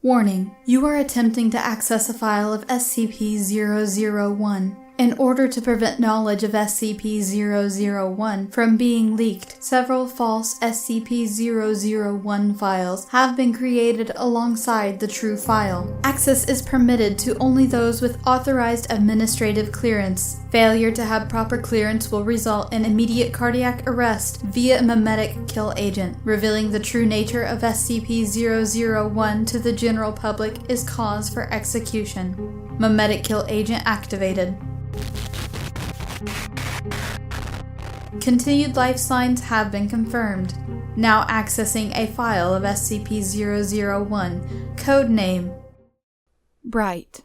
Warning: you are attempting to access a file of SCP-001. In order to prevent knowledge of SCP-001 from being leaked, several false SCP-001 files have been created alongside the true file. Access is permitted to only those with authorized administrative clearance. Failure to have proper clearance will result in immediate cardiac arrest via a memetic kill agent. Revealing the true nature of SCP-001 to the general public is cause for execution. Memetic kill agent activated. Continued life signs have been confirmed. Now accessing a file of SCP-001. Codename Bright.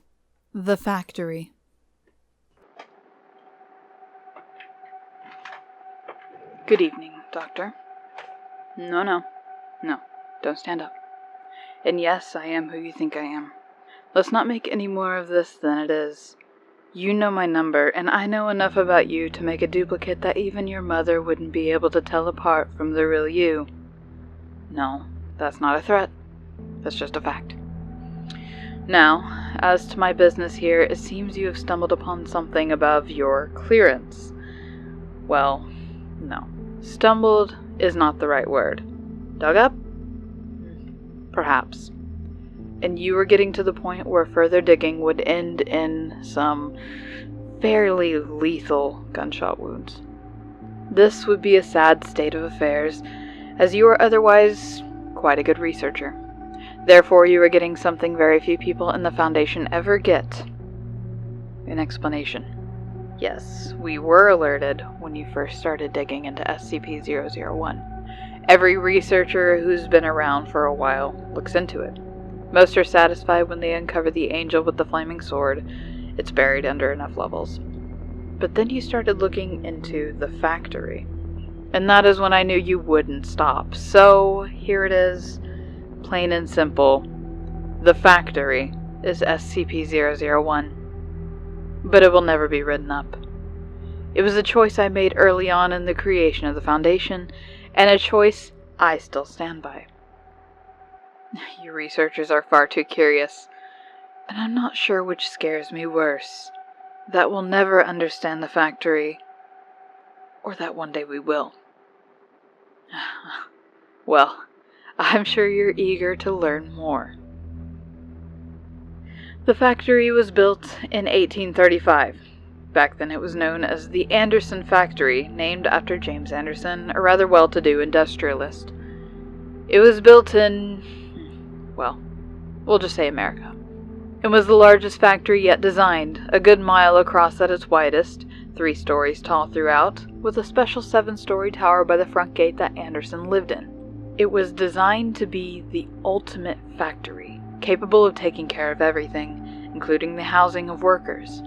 The Factory. Good evening, Doctor. No, don't stand up. And yes, I am who you think I am. Let's not make any more of this than it is. You know my number, and I know enough about you to make a duplicate that even your mother wouldn't be able to tell apart from the real you. No, that's not a threat. That's just a fact. Now, as to my business here, it seems you have stumbled upon something above your clearance. Well, no. Stumbled is not the right word. Dug up? Perhaps. And you were getting to the point where further digging would end in some fairly lethal gunshot wounds. This would be a sad state of affairs, as you are otherwise quite a good researcher. Therefore, you are getting something very few people in the Foundation ever get. An explanation. Yes, we were alerted when you first started digging into SCP-001. Every researcher who's been around for a while looks into it. Most are satisfied when they uncover the angel with the flaming sword. It's buried under enough levels. But then you started looking into the factory. And that is when I knew you wouldn't stop. So, here it is. Plain and simple. The factory is SCP-001. But it will never be written up. It was a choice I made early on in the creation of the Foundation, and a choice I still stand by. You researchers are far too curious, and I'm not sure which scares me worse. That we'll never understand the factory, or that one day we will. Well, I'm sure you're eager to learn more. The factory was built in 1835. Back then it was known as the Anderson Factory, named after James Anderson, a rather well-to-do industrialist. It was built in, well, we'll just say America. It was the largest factory yet designed, a good mile across at its widest, 3 stories tall throughout, with a special 7-story tower by the front gate that Anderson lived in. It was designed to be the ultimate factory, capable of taking care of everything, including the housing of workers.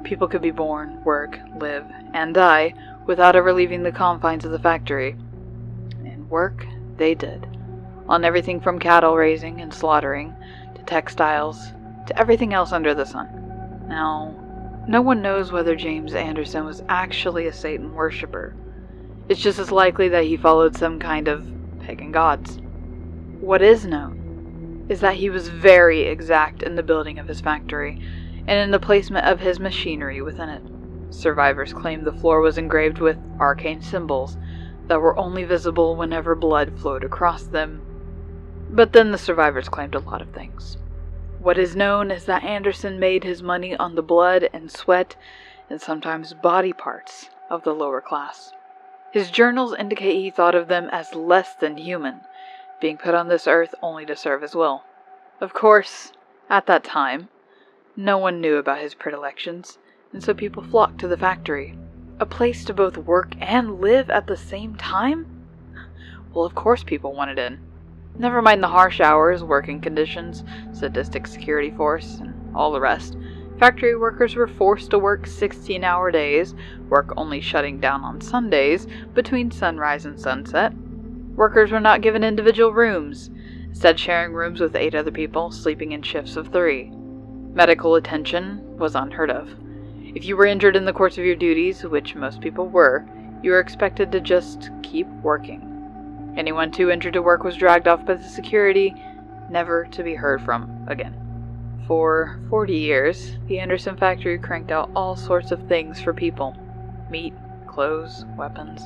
People could be born, work, live, and die without ever leaving the confines of the factory. And work they did. On everything from cattle raising and slaughtering, to textiles, to everything else under the sun. Now, no one knows whether James Anderson was actually a Satan worshipper. It's just as likely that he followed some kind of pagan gods. What is known is that he was very exact in the building of his factory, and in the placement of his machinery within it. Survivors claim the floor was engraved with arcane symbols that were only visible whenever blood flowed across them. But then the survivors claimed a lot of things. What is known is that Anderson made his money on the blood and sweat, and sometimes body parts, of the lower class. His journals indicate he thought of them as less than human, being put on this earth only to serve his will. Of course, at that time, no one knew about his predilections, and so people flocked to the factory. A place to both work and live at the same time? Well, of course people wanted in. Never mind the harsh hours, working conditions, sadistic security force, and all the rest. Factory workers were forced to work 16-hour days, work only shutting down on Sundays, between sunrise and sunset. Workers were not given individual rooms, instead sharing rooms with 8 other people, sleeping in shifts of 3. Medical attention was unheard of. If you were injured in the course of your duties, which most people were, you were expected to just keep working. Anyone too injured to work was dragged off by the security never to be heard from again. For 40 years, the Anderson factory cranked out all sorts of things for people. Meat, clothes, weapons.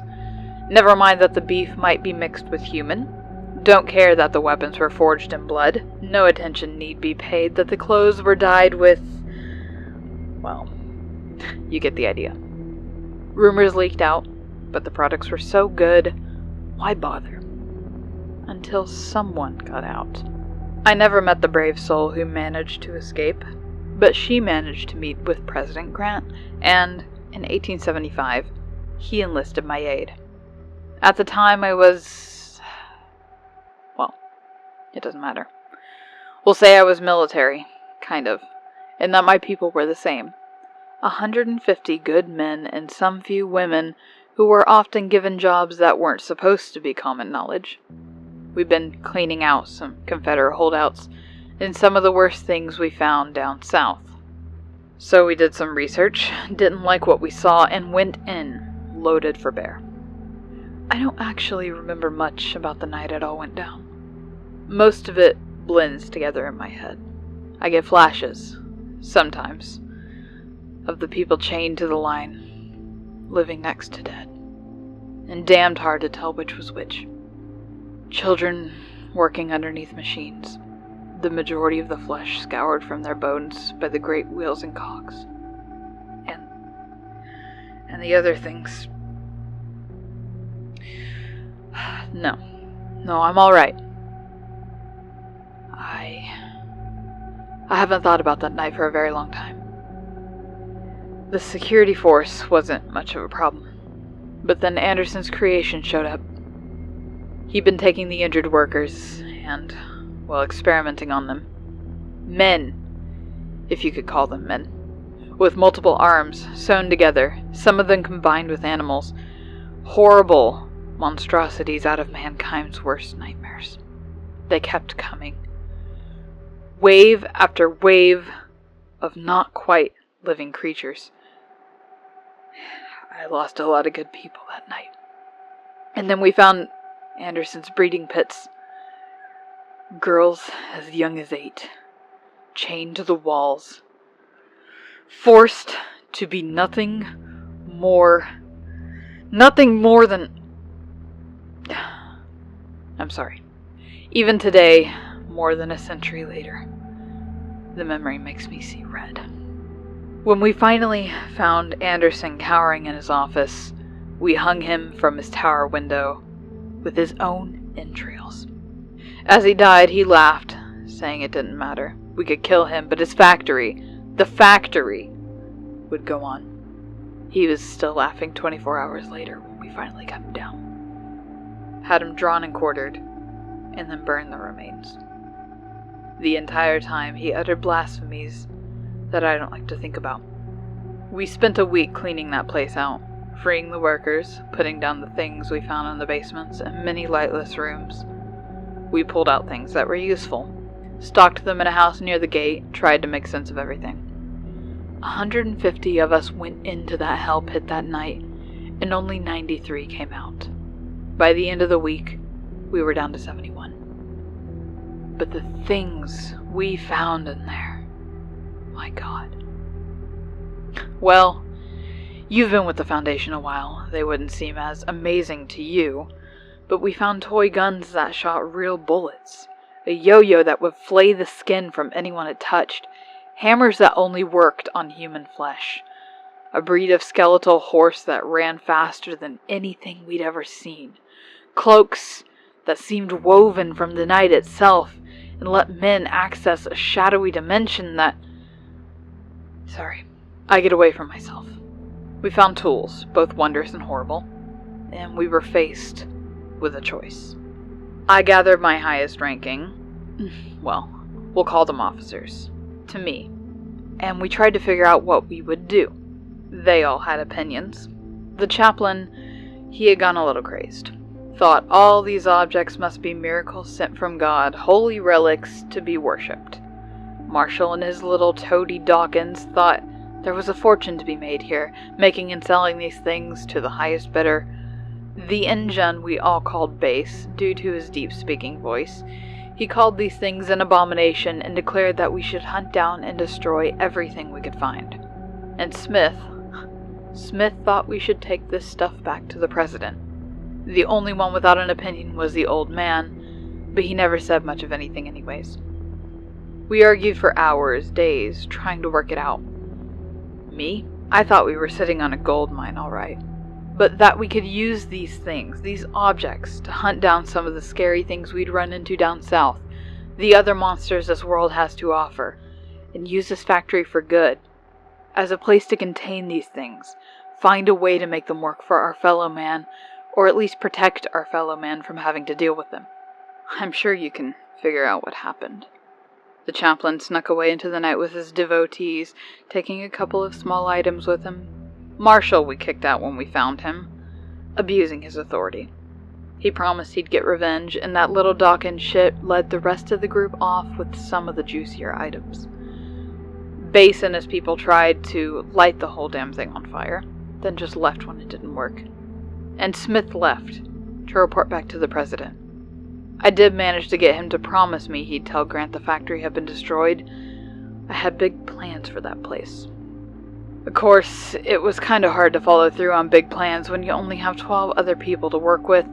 Never mind that the beef might be mixed with human. Don't care that the weapons were forged in blood. No attention need be paid that the clothes were dyed with... well, you get the idea. Rumors leaked out, but the products were so good, why bother? Until someone got out. I never met the brave soul who managed to escape, but she managed to meet with President Grant, and in 1875, he enlisted my aid. At the time I was... well, it doesn't matter. We'll say I was military, kind of, and that my people were the same. 150 good men and some few women who were often given jobs that weren't supposed to be common knowledge. We've been cleaning out some Confederate holdouts and some of the worst things we found down south. So we did some research, didn't like what we saw, and went in, loaded for bear. I don't actually remember much about the night it all went down. Most of it blends together in my head. I get flashes, sometimes, of the people chained to the line, living next to dead, and damned hard to tell which was which. Children working underneath machines, the majority of the flesh scoured from their bones by the great wheels and cogs. And the other things... No, I'm alright. I haven't thought about that night for a very long time. The security force wasn't much of a problem, but then Anderson's creation showed up. He'd been taking the injured workers and, well, experimenting on them. Men, if you could call them men, with multiple arms sewn together, some of them combined with animals. Horrible monstrosities out of mankind's worst nightmares. They kept coming. Wave after wave of not quite living creatures. I lost a lot of good people that night. And then we found Anderson's breeding pits. Girls as young as 8, chained to the walls, forced to be nothing more than... I'm sorry. Even today, more than a century later, the memory makes me see red. When we finally found Anderson cowering in his office, we hung him from his tower window with his own entrails. As he died, he laughed, saying it didn't matter. We could kill him, but his factory, the factory, would go on. He was still laughing 24 hours later when we finally cut him down. Had him drawn and quartered, and then burned the remains. The entire time he uttered blasphemies that I don't like to think about. We spent a week cleaning that place out, freeing the workers, putting down the things we found in the basements and many lightless rooms. We pulled out things that were useful, stocked them in a house near the gate, tried to make sense of everything. 150 of us went into that hell pit that night, and only 93 came out. By the end of the week, we were down to 71. But the things we found in there, my God. Well, you've been with the Foundation a while. They wouldn't seem as amazing to you, but we found toy guns that shot real bullets, a yo-yo that would flay the skin from anyone it touched, hammers that only worked on human flesh, a breed of skeletal horse that ran faster than anything we'd ever seen, cloaks that seemed woven from the night itself and let men access a shadowy dimension that... Sorry, I get away from myself. We found tools, both wondrous and horrible, and we were faced with a choice. I gathered my highest ranking, well, we'll call them officers, to me, and we tried to figure out what we would do. They all had opinions. The chaplain, he had gone a little crazed. Thought all these objects must be miracles sent from God, holy relics to be worshipped. Marshall and his little toady Dawkins thought there was a fortune to be made here, making and selling these things to the highest bidder. The Injun we all called Bass, due to his deep speaking voice. He called these things an abomination and declared that we should hunt down and destroy everything we could find. And Smith thought we should take this stuff back to the president. The only one without an opinion was the old man, but he never said much of anything anyways. We argued for hours, days, trying to work it out. Me? I thought we were sitting on a gold mine, all right. But that we could use these things, these objects, to hunt down some of the scary things we'd run into down south, the other monsters this world has to offer, and use this factory for good, as a place to contain these things, find a way to make them work for our fellow man, or at least protect our fellow man from having to deal with them. I'm sure you can figure out what happened. The chaplain snuck away into the night with his devotees, taking a couple of small items with him. Marshall we kicked out when we found him, abusing his authority. He promised he'd get revenge, and that little Dawkins shit led the rest of the group off with some of the juicier items. Bass and his people tried to light the whole damn thing on fire, then just left when it didn't work. And Smith left to report back to the president. I did manage to get him to promise me he'd tell Grant the factory had been destroyed. I had big plans for that place. Of course, it was kinda hard to follow through on big plans when you only have 12 other people to work with,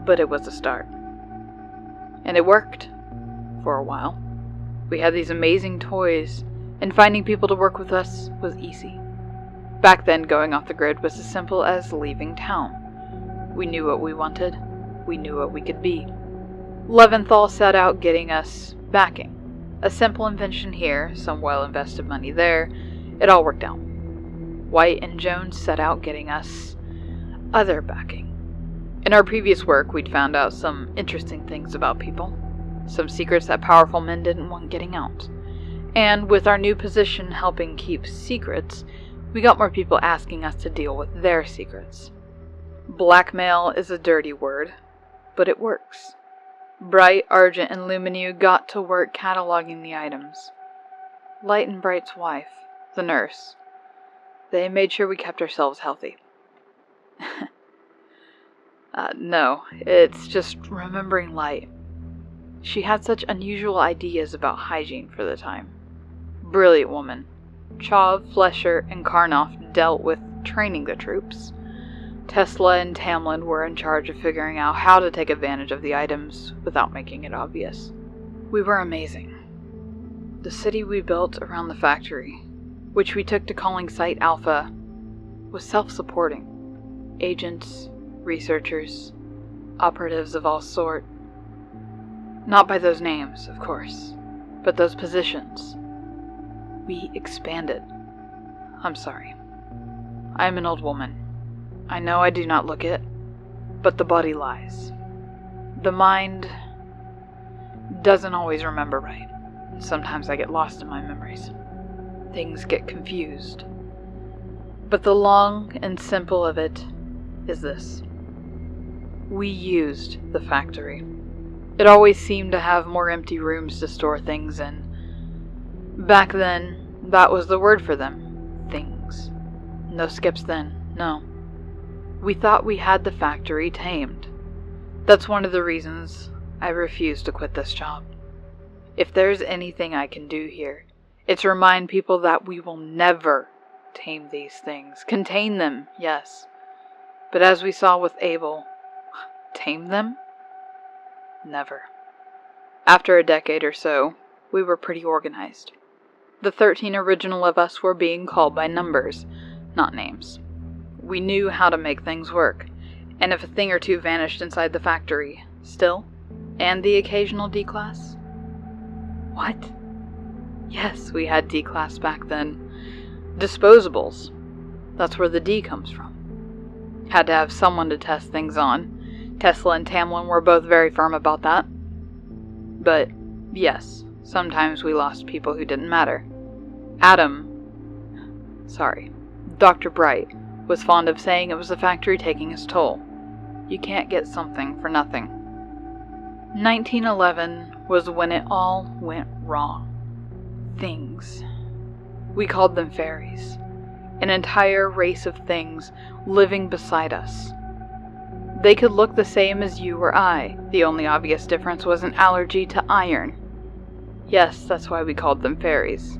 but it was a start. And it worked. For a while. We had these amazing toys, and finding people to work with us was easy. Back then, going off the grid was as simple as leaving town. We knew what we wanted. We knew what we could be. Leventhal set out getting us backing. A simple invention here, some well-invested money there. It all worked out. White and Jones set out getting us other backing. In our previous work, we'd found out some interesting things about people. Some secrets that powerful men didn't want getting out. And with our new position helping keep secrets, we got more people asking us to deal with their secrets. Blackmail is a dirty word, but it works. Bright, Argent, and Luminew got to work cataloging the items. Light and Bright's wife, the nurse, they made sure we kept ourselves healthy. No, it's just remembering Light. She had such unusual ideas about hygiene for the time. Brilliant woman. Chauv, Flesher, and Karnoff dealt with training the troops. Tesla and Tamlin were in charge of figuring out how to take advantage of the items without making it obvious. We were amazing. The city we built around the factory, which we took to calling Site Alpha, was self-supporting. Agents, researchers, operatives of all sort. Not by those names, of course, but those positions. We expanded. I'm sorry. I am an old woman. I know I do not look it, but the body lies. The mind doesn't always remember right. Sometimes I get lost in my memories. Things get confused. But the long and simple of it is this. We used the factory. It always seemed to have more empty rooms to store things in. Back then, that was the word for them. Things. No skips then, no. We thought we had the factory tamed. That's one of the reasons I refuse to quit this job. If there's anything I can do here, it's remind people that we will never tame these things. Contain them, yes. But as we saw with Abel, tame them? Never. After a decade or so, we were pretty organized. The 13 original of us were being called by numbers, not names. We knew how to make things work, and if a thing or two vanished inside the factory, still, and the occasional D-class? What? Yes, we had D-class back then. Disposables. That's where the D comes from. Had to have someone to test things on. Tesla and Tamlin were both very firm about that. But, yes, sometimes we lost people who didn't matter. Dr. Bright was fond of saying it was the factory taking its toll. You can't get something for nothing. 1911 was when it all went wrong. Things. We called them fairies. An entire race of things living beside us. They could look the same as you or I. The only obvious difference was an allergy to iron. Yes, that's why we called them fairies.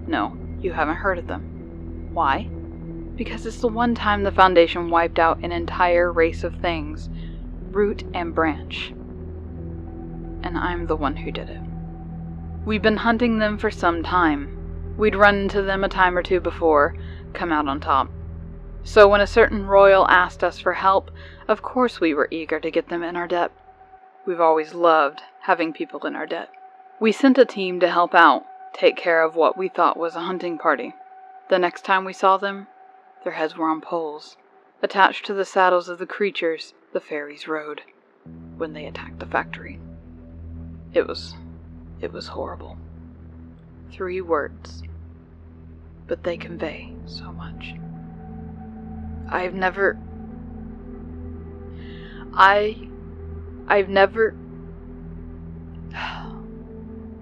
No, you haven't heard of them. Why? Because it's the one time the Foundation wiped out an entire race of things, root and branch. And I'm the one who did it. We've been hunting them for some time. We'd run into them a time or two before, come out on top. So when a certain royal asked us for help, of course we were eager to get them in our debt. We've always loved having people in our debt. We sent a team to help out, take care of what we thought was a hunting party. The next time we saw them, their heads were on poles, attached to the saddles of the creatures the fairies rode when they attacked the factory. It was horrible. 3 words, but they convey so much. I'm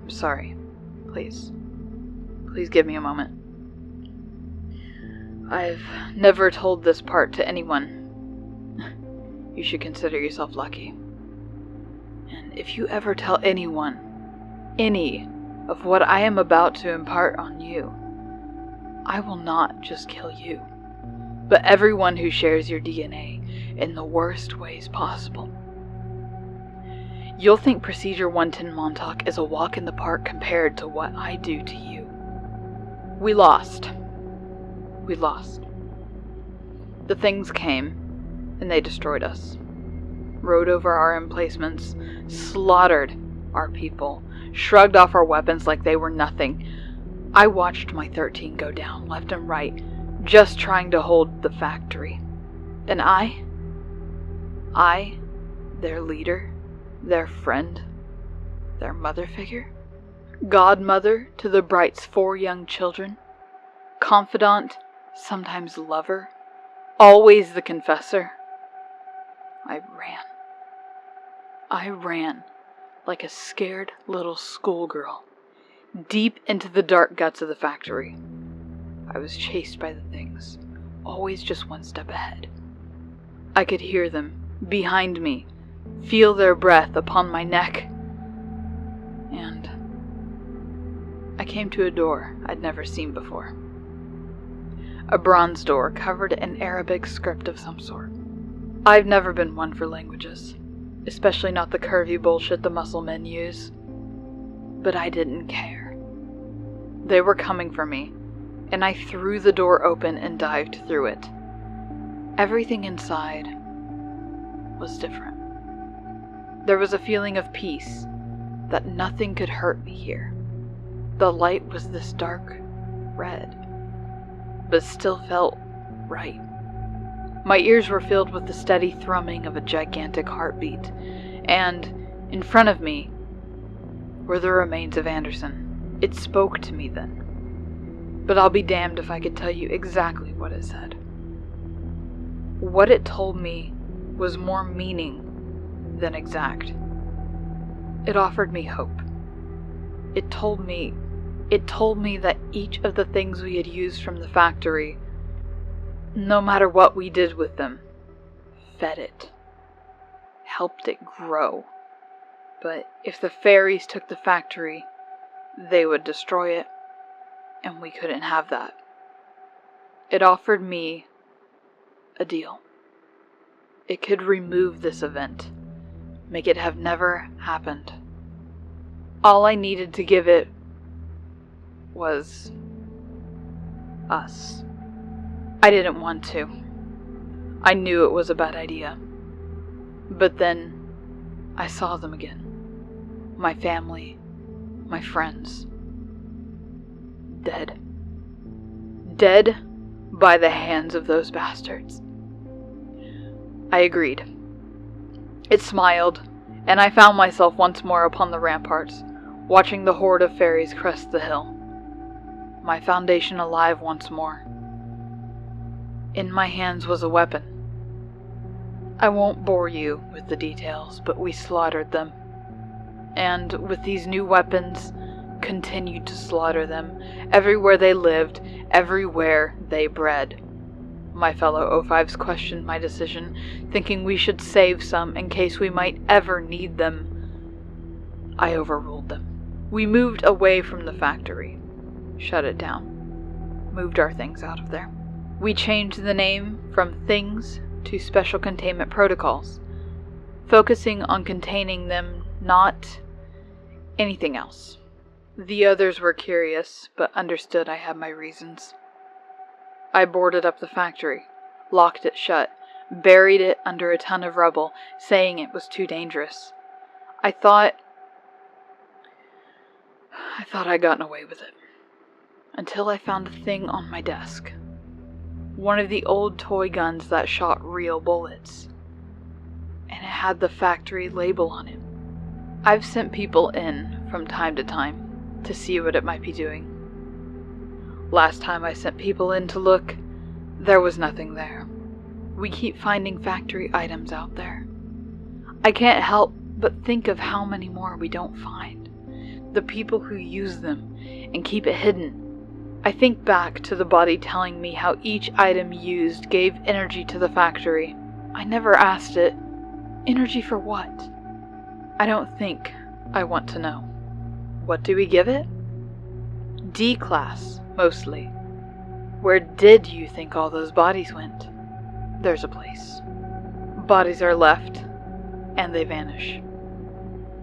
sorry. Please give me a moment. I've never told this part to anyone. You should consider yourself lucky. And if you ever tell anyone, any of what I am about to impart on you, I will not just kill you, but everyone who shares your DNA in the worst ways possible. You'll think Procedure 110 Montauk is a walk in the park compared to what I do to you. We lost. The things came, and they destroyed us. Rode over our emplacements, slaughtered our people, shrugged off our weapons like they were nothing. I watched my 13 go down left and right, just trying to hold the factory. And I, their leader, their friend, their mother figure, godmother to the Bright's 4 young children, confidant, sometimes lover, always the confessor. I ran like a scared little schoolgirl, deep into the dark guts of the factory. I was chased by the things, always just one step ahead. I could hear them behind me, feel their breath upon my neck. And I came to a door I'd never seen before. A bronze door covered in Arabic script of some sort. I've never been one for languages, especially not the curvy bullshit the muscle men use. But I didn't care. They were coming for me, and I threw the door open and dived through it. Everything inside was different. There was a feeling of peace, that nothing could hurt me here. The light was this dark red, but still felt right. My ears were filled with the steady thrumming of a gigantic heartbeat, and in front of me were the remains of Anderson. It spoke to me then, but I'll be damned if I could tell you exactly what it said. What it told me was more meaning than exact. It offered me hope. It told me that each of the things we had used from the factory, no matter what we did with them, fed it, helped it grow. But if the fairies took the factory, they would destroy it, and we couldn't have that. It offered me a deal. It could remove this event, make it have never happened. All I needed to give it was us. I didn't want to. I knew it was a bad idea. But then I saw them again. My family, my friends. Dead. Dead by the hands of those bastards. I agreed. It smiled, and I found myself once more upon the ramparts, watching the horde of fairies crest the hill. My Foundation alive once more. In my hands was a weapon. I won't bore you with the details, but we slaughtered them. And with these new weapons, continued to slaughter them, everywhere they lived, everywhere they bred. My fellow O5s questioned my decision, thinking we should save some in case we might ever need them. I overruled them. We moved away from the factory, shut it down, moved our things out of there. We changed the name from Things to Special Containment Protocols, focusing on containing them, not anything else. The others were curious, but understood I had my reasons. I boarded up the factory, locked it shut, buried it under a ton of rubble, saying it was too dangerous. I thought I'd gotten away with it, until I found a thing on my desk. One of the old toy guns that shot real bullets, and it had the factory label on it. I've sent people in from time to time to see what it might be doing. Last time I sent people in to look, there was nothing there. We keep finding factory items out there. I can't help but think of how many more we don't find. The people who use them and keep it hidden. I think back to the body telling me how each item used gave energy to the factory. I never asked it, energy for what? I don't think I want to know. What do we give it? D-class, mostly. Where did you think all those bodies went? There's a place. Bodies are left, and they vanish.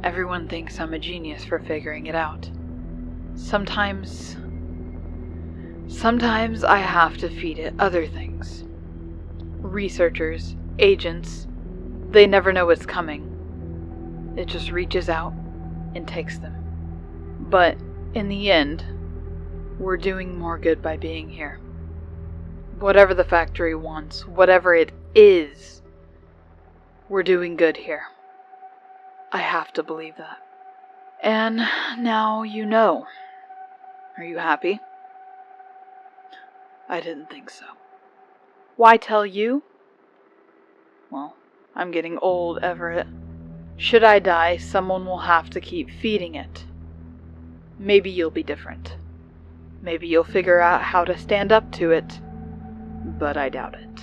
Everyone thinks I'm a genius for figuring it out. Sometimes I have to feed it other things. Researchers, agents, they never know what's coming. It just reaches out and takes them. But in the end, we're doing more good by being here. Whatever the factory wants, whatever it is, we're doing good here. I have to believe that. And now you know. Are you happy? I didn't think so. Why tell you? Well, I'm getting old, Everett. Should I die, someone will have to keep feeding it. Maybe you'll be different. Maybe you'll figure out how to stand up to it, but I doubt it.